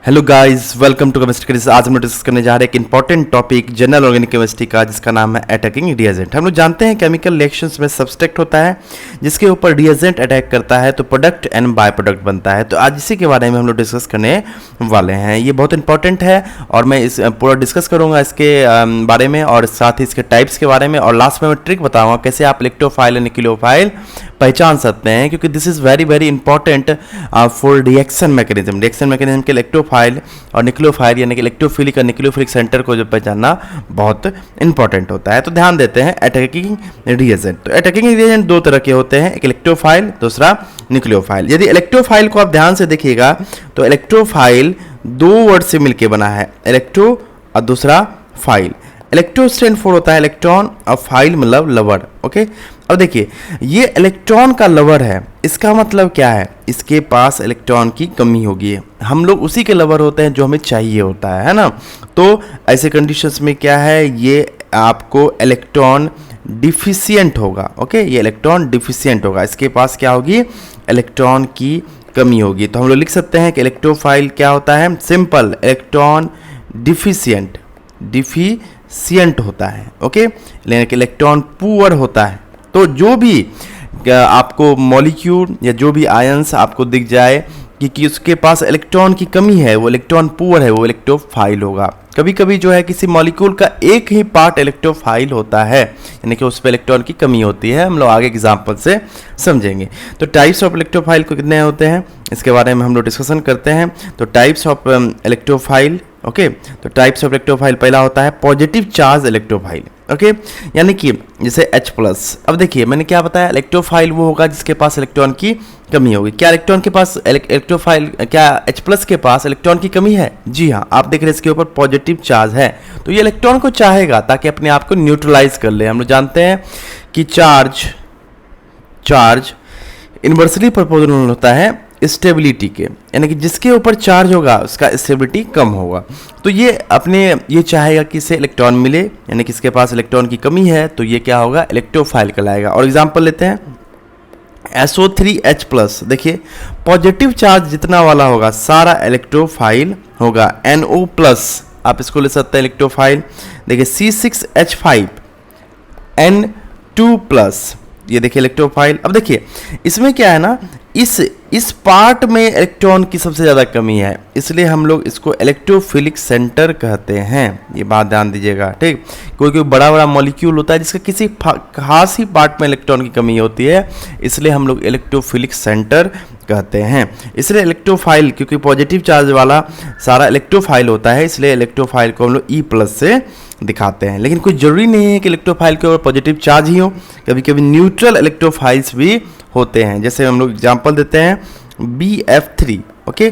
Hello guys, welcome to chemistry quiz. आज हम लोग डिस्कस करने जा रहे हैं एक important topic general organic chemistry का, जिसका नाम है अटैकिंग रिएजेंट। हम लोग जानते हैं केमिकल रिएक्शंस में सब्सट्रैक्ट होता है जिसके ऊपर रिएजेंट अटैक करता है तो प्रोडक्ट एंड बाय प्रोडक्ट बनता है। तो आज इसी के बारे में हम लोग डिस्कस करने वाले हैं। ये बहुत इंपॉर्टेंट है और मैं इस पूरा डिस्कस करूंगा इसके बारे में और साथ ही इसके टाइप्स के बारे में, और लास्ट में मैं ट्रिक बताऊंगा कैसे आप इलेक्ट्रोफाइल और न्यूक्लियोफाइल पहचान सकते हैं, क्योंकि this is very very important for reaction mechanism के इलेक्ट्रोफाइल और न्यूक्लियोफाइल यानी कि इलेक्ट्रोफिलिक और न्यूक्लियोफिलिक सेंटर को जो पहचानना बहुत इंपॉर्टेंट होता है। तो ध्यान देते हैं अटैकिंग रिएजेंट। तो अटैकिंग रिएजेंट दो तरह के होते हैं, एक इलेक्ट्रोफाइल, दूसरा न्यूक्लियोफाइल। यदि इलेक्ट्रोफाइल को आप ध्यान से देखिएगा तो इलेक्ट्रोफाइल दो वर्ड से मिलकर बना है, इलेक्ट्रो और दूसरा फाइल। इलेक्ट्रो स्टैंड फॉर होता है इलेक्ट्रॉन और फाइल मतलब लवर। ओके, अब देखिए ये इलेक्ट्रॉन का लवर है, इसका मतलब क्या है, इसके पास इलेक्ट्रॉन की कमी होगी। हम लोग उसी के लवर होते हैं जो हमें चाहिए होता है ना। तो ऐसे कंडीशंस में क्या है, ये आपको इलेक्ट्रॉन डिफिशियंट होगा। ओके, ये इलेक्ट्रॉन डिफिशियंट होगा, इसके पास क्या होगी, इलेक्ट्रॉन की कमी होगी। तो हम लोग लिख सकते हैं कि इलेक्ट्रोफाइल क्या होता है, सिंपल इलेक्ट्रॉन डिफिशियंट होता है। ओके, लेकिन इलेक्ट्रॉन पुअर होता है। तो जो भी आपको मॉलिक्यूल या जो भी आयंस आपको दिख जाए कि उसके पास इलेक्ट्रॉन की कमी है, वो इलेक्ट्रॉन पुअर है, वो इलेक्ट्रोफाइल होगा। कभी कभी जो है किसी मॉलिक्यूल का एक ही पार्ट इलेक्ट्रोफाइल होता है, यानी कि उस पर इलेक्ट्रॉन की कमी होती है। हम लोग आगे एग्जांपल से समझेंगे। तो टाइप्स ऑफ इलेक्ट्रोफाइल को कितने होते हैं इसके बारे में हम लोग डिस्कशन करते हैं। तो टाइप्स ऑफ इलेक्ट्रोफाइल, ओके, तो टाइप्स ऑफ इलेक्ट्रोफाइल पहला होता है पॉजिटिव चार्ज इलेक्ट्रोफाइल। ओके, यानी कि जैसे H+। अब देखिए मैंने क्या बताया, इलेक्ट्रोफाइल वो होगा जिसके पास इलेक्ट्रॉन की कमी होगी। क्या इलेक्ट्रॉन के पास इलेक्ट्रोफाइल, क्या H+ के पास इलेक्ट्रॉन की कमी है? जी हाँ, आप देख रहे हैं इसके ऊपर पॉजिटिव चार्ज है, तो ये इलेक्ट्रॉन को चाहेगा ताकि अपने आप को न्यूट्रलाइज कर ले। हम लोग जानते हैं कि चार्ज इन्वर्सली प्रोपोर्शनल होता है स्टेबिलिटी के, यानी कि जिसके ऊपर चार्ज होगा उसका स्टेबिलिटी कम होगा। तो ये चाहेगा कि इसे इलेक्ट्रॉन मिले, यानी कि इसके पास इलेक्ट्रॉन की कमी है, तो ये क्या होगा, इलेक्ट्रोफाइल कहलाएगा। और एग्जांपल लेते हैं SO3H+। देखिए पॉजिटिव चार्ज जितना वाला होगा सारा इलेक्ट्रोफाइल होगा। NO+, आप इसको ले सकते हैं इलेक्ट्रोफाइल। देखिए C6H5 N2+, ये देखिए इलेक्ट्रोफाइल। अब देखिए इसमें क्या है ना, इस पार्ट में इलेक्ट्रॉन की सबसे ज़्यादा कमी है, इसलिए हम लोग इसको इलेक्ट्रोफिलिक सेंटर कहते हैं। ये बात ध्यान दीजिएगा, ठीक। कोई बड़ा बड़ा मॉलिक्यूल होता है जिसका किसी खास ही पार्ट में इलेक्ट्रॉन की कमी होती है, इसलिए हम लोग इलेक्ट्रोफिलिक सेंटर कहते हैं। इसलिए इलेक्ट्रोफाइल, क्योंकि पॉजिटिव चार्ज वाला सारा इलेक्ट्रोफाइल होता है, इसलिए इलेक्ट्रोफाइल को हम लोग E+ से दिखाते हैं। लेकिन कोई जरूरी नहीं है कि इलेक्ट्रोफाइल के ऊपर पॉजिटिव चार्ज ही हो, कभी कभी न्यूट्रल इलेक्ट्रोफाइल्स भी होते हैं। जैसे हम लोग एग्जांपल देते हैं BF3। ओके,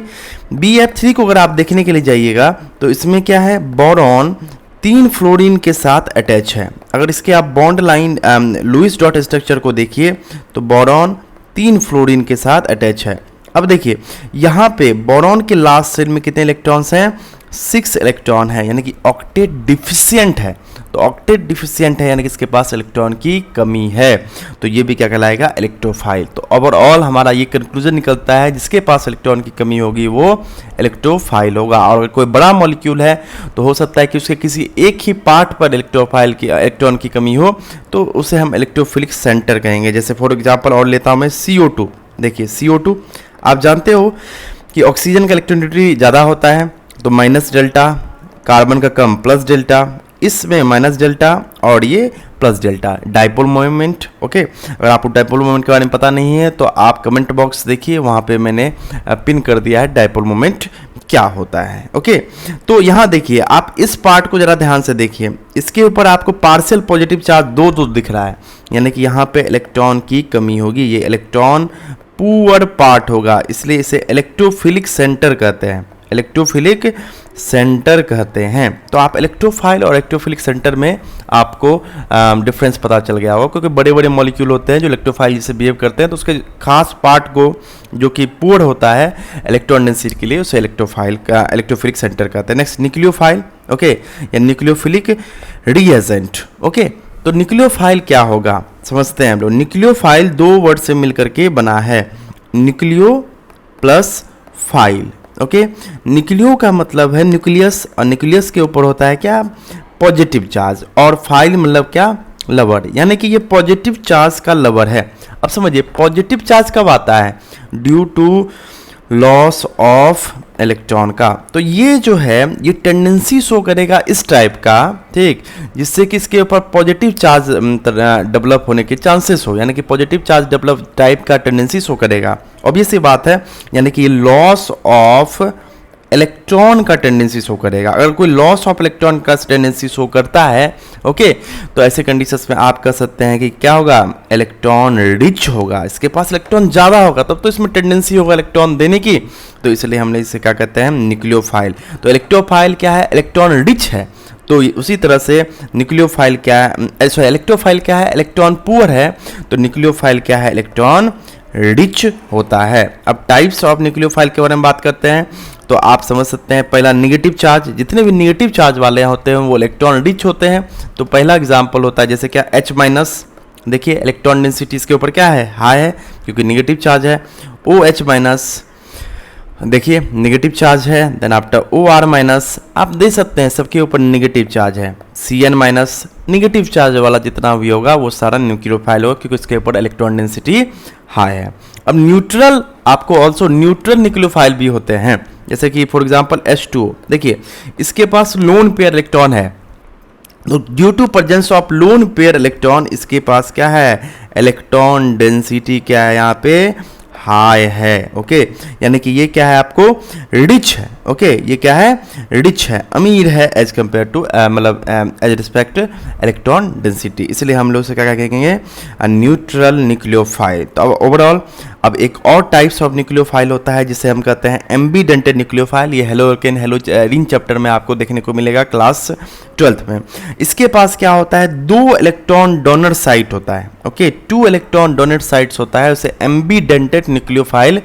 BF3 को अगर आप देखने के लिए जाइएगा तो इसमें क्या है, बोरॉन 3 फ्लोरीन के साथ अटैच है। अगर इसके आप bond line Lewis dot structure को देखिए तो बोरॉन 3 फ्लोरीन के साथ अटैच है। अब देखिए यहाँ पे बोरॉन के लास्ट सेल में कितने इलेक्ट्रॉन्स हैं, 6 इलेक्ट्रॉन है, यानी कि ऑक्टेट डिफिशियंट है। तो ऑक्टेट डिफिशियंट है यानी कि इसके पास इलेक्ट्रॉन की कमी है, तो ये भी क्या कहलाएगा, इलेक्ट्रोफाइल। तो ओवरऑल हमारा ये कंक्लूजन निकलता है, जिसके पास इलेक्ट्रॉन की कमी होगी वो इलेक्ट्रोफाइल होगा। और अगर कोई बड़ा मॉलिक्यूल है तो हो सकता है कि उसके किसी एक ही पार्ट पर इलेक्ट्रॉन की कमी हो, तो उसे हम इलेक्ट्रोफिलिक सेंटर कहेंगे। जैसे फॉर एग्जाम्पल और लेता हूँ मैं CO2। देखिए CO2 आप जानते हो कि ऑक्सीजन का इलेक्ट्रोनेगेटिविटी ज़्यादा होता है, तो -डेल्टा, कार्बन का कम +डेल्टा, इसमें -डेल्टा और ये +डेल्टा। डाइपोल मोमेंट, ओके, अगर आपको डाइपोल मोमेंट के बारे में पता नहीं है तो आप कमेंट बॉक्स देखिए, वहाँ पे मैंने पिन कर दिया है डाइपोल मोमेंट क्या होता है। ओके, तो यहाँ देखिए आप इस पार्ट को ज़रा ध्यान से देखिए, इसके ऊपर आपको पार्शियल पॉजिटिव चार्ज 2 दिख रहा है, यानी कि यहाँ पे इलेक्ट्रॉन की कमी होगी, ये इलेक्ट्रॉन पुअर पार्ट होगा, इसलिए इसे इलेक्ट्रोफिलिक सेंटर कहते हैं, इलेक्ट्रोफिलिक सेंटर कहते हैं। तो आप इलेक्ट्रोफाइल और इलेक्ट्रोफिलिक सेंटर में आपको डिफरेंस पता चल गया होगा, क्योंकि बड़े बड़े मॉलिक्यूल होते हैं जो इलेक्ट्रोफाइल जैसे बिहेव करते हैं, तो उसके खास पार्ट को जो कि पुअर होता है इलेक्ट्रॉन डेंसिटी के लिए, उसे इलेक्ट्रोफिलिक सेंटर कहते हैं। नेक्स्ट न्यूक्लियोफाइल, ओके, या न्यूक्लियोफिलिक रिएजेंट। ओके, तो न्यूक्लियोफाइल क्या होगा समझते हैं हम लोग। न्यूक्लियोफाइल 2 वर्ड से मिलकर के बना है, nucleo plus file. Okay, nucleo का मतलब है न्यूक्लियस, और न्यूक्लियस के ऊपर होता है क्या, पॉजिटिव चार्ज, और फाइल मतलब क्या, लवर, यानी कि ये पॉजिटिव चार्ज का लवर है। अब समझिए पॉजिटिव चार्ज कब आता है, due to loss of electron का। तो ये जो है ये टेंडेंसी शो करेगा इस टाइप का, ठीक, जिससे कि इसके ऊपर पॉजिटिव चार्ज डेवलप होने के चांसेस हो, यानी कि पॉजिटिव चार्ज डेवलप टाइप का टेंडेंसी शो करेगा। ऑब्वियस सी बात है, यानी कि ये लॉस ऑफ इलेक्ट्रॉन का टेंडेंसी शो करेगा। अगर कोई लॉस ऑफ इलेक्ट्रॉन का टेंडेंसी शो करता है, ओके, तो ऐसे कंडीशंस में आप कह सकते हैं कि क्या होगा, इलेक्ट्रॉन रिच होगा, इसके पास इलेक्ट्रॉन ज़्यादा होगा, तब तो इसमें टेंडेंसी होगा इलेक्ट्रॉन देने की, तो इसलिए हमने इसे क्या कहते हैं, न्यूक्लियोफाइल। तो इलेक्ट्रोफाइल क्या है, इलेक्ट्रॉन रिच है। तो उसी तरह से न्यूक्लियोफाइल क्या है, सॉरी इलेक्ट्रोफाइल क्या है, इलेक्ट्रॉन पुअर है, तो न्यूक्लियोफाइल क्या है, इलेक्ट्रॉन रिच होता है। अब टाइप्स ऑफ न्यूक्लियोफाइल के बारे में बात करते हैं, तो आप समझ सकते हैं पहला निगेटिव चार्ज, जितने भी निगेटिव चार्ज वाले होते हैं वो इलेक्ट्रॉन रिच होते हैं। तो पहला एग्जांपल होता है जैसे क्या H-, देखिए इलेक्ट्रॉन डेंसिटी इसके ऊपर क्या है, हाई है, क्योंकि निगेटिव चार्ज है। OH-, देखिए निगेटिव चार्ज है। देन आफ्टर OR-, आप दे सकते हैं सबके ऊपर निगेटिव चार्ज है। CN-, निगेटिव चार्ज वाला जितना भी होगा वो सारा न्यूक्लियोफाइल होगा, क्योंकि उसके ऊपर इलेक्ट्रॉन डेंसिटी हाई है। अब न्यूट्रल, आपको ऑल्सो न्यूट्रल न्यूक्लियोफाइल भी होते हैं, जैसे कि फॉर एग्जांपल H2O, देखिए इसके पास लोन पेयर इलेक्ट्रॉन है, तो due to presence of lone pair electron इसके पास क्या है, इलेक्ट्रॉन डेंसिटी क्या है यहाँ पे, हाई है। ओके, यानी कि ये क्या है, आपको रिच है। ओके, ये क्या है, रिच है, अमीर है एज कंपेयर टू, मतलब एज रिस्पेक्ट इलेक्ट्रॉन डेंसिटी, इसलिए हम लोग से क्या कहेंगे, न्यूट्रल न्यूक्लियोफाइल। तो अब ओवरऑल अब एक और टाइप्स ऑफ न्यूक्लियोफाइल होता है जिसे हम कहते हैं एम्बीडेंटेड न्यूक्लियोफाइल। ये हेलोजन चैप्टर में आपको देखने को मिलेगा क्लास 12th में। इसके पास क्या होता है, 2 इलेक्ट्रॉन डोनर साइट होता है। ओके, 2 इलेक्ट्रॉन डोनर साइट्स होता है, उसे एम्बीडेंटेड न्यूक्लियोफाइल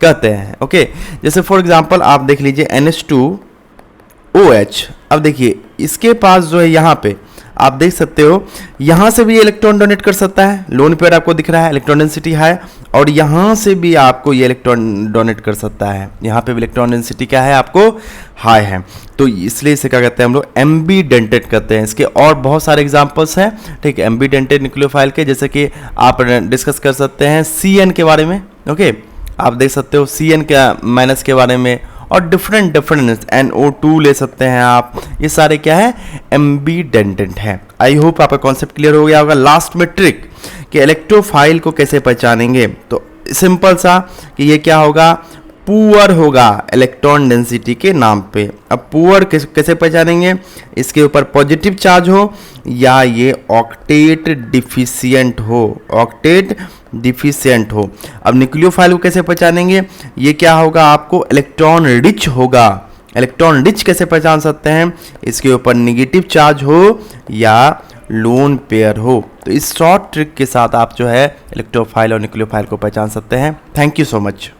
कहते हैं। ओके, जैसे फॉर एग्जांपल आप देख लीजिए NH2OH। अब देखिए इसके पास जो है यहाँ पे आप देख सकते हो, यहाँ से भी ये इलेक्ट्रॉन डोनेट कर सकता है, लोन पेयर आपको दिख रहा है, इलेक्ट्रॉन डेंसिटी हाई, और यहाँ से भी आपको ये इलेक्ट्रॉन डोनेट कर सकता है, यहाँ पे भी इलेक्ट्रॉन डेंसिटी क्या है, आपको हाई है। तो इसलिए इसे क्या कहते हैं हम लोग, एम्बीडेंटेड कहते हैं। इसके और बहुत सारे एग्जांपल्स हैं, ठीक है, एम्बीडेंटेड न्यूक्लियोफाइल के, जैसे कि आप डिस्कस कर सकते हैं CN के बारे में। ओके, आप देख सकते हो CN माइनस के बारे में, और डिफरेंट NO2 ले सकते हैं आप, ये सारे क्या है, एम्बीडेंटेड हैं। आई होप आपका कॉन्सेप्ट क्लियर हो गया होगा। लास्ट में ट्रिक कि इलेक्ट्रोफाइल को कैसे पहचानेंगे, तो सिंपल सा कि ये क्या होगा, पुअर होगा इलेक्ट्रॉन डेंसिटी के नाम पे। अब पुअर कैसे पहचानेंगे, इसके ऊपर पॉजिटिव चार्ज हो या ये ऑक्टेट डिफिशिएंट हो, ऑक्टेट डिफिशिएंट हो। अब न्यूक्लियोफाइल को कैसे पहचानेंगे, ये क्या होगा, आपको इलेक्ट्रॉन रिच होगा। इलेक्ट्रॉन रिच कैसे पहचान सकते हैं, इसके ऊपर निगेटिव चार्ज हो या लोन पेयर हो। तो इस शॉर्ट ट्रिक के साथ आप जो है इलेक्ट्रोफाइल और न्यूक्लियोफाइल को पहचान सकते हैं। Thank you so much.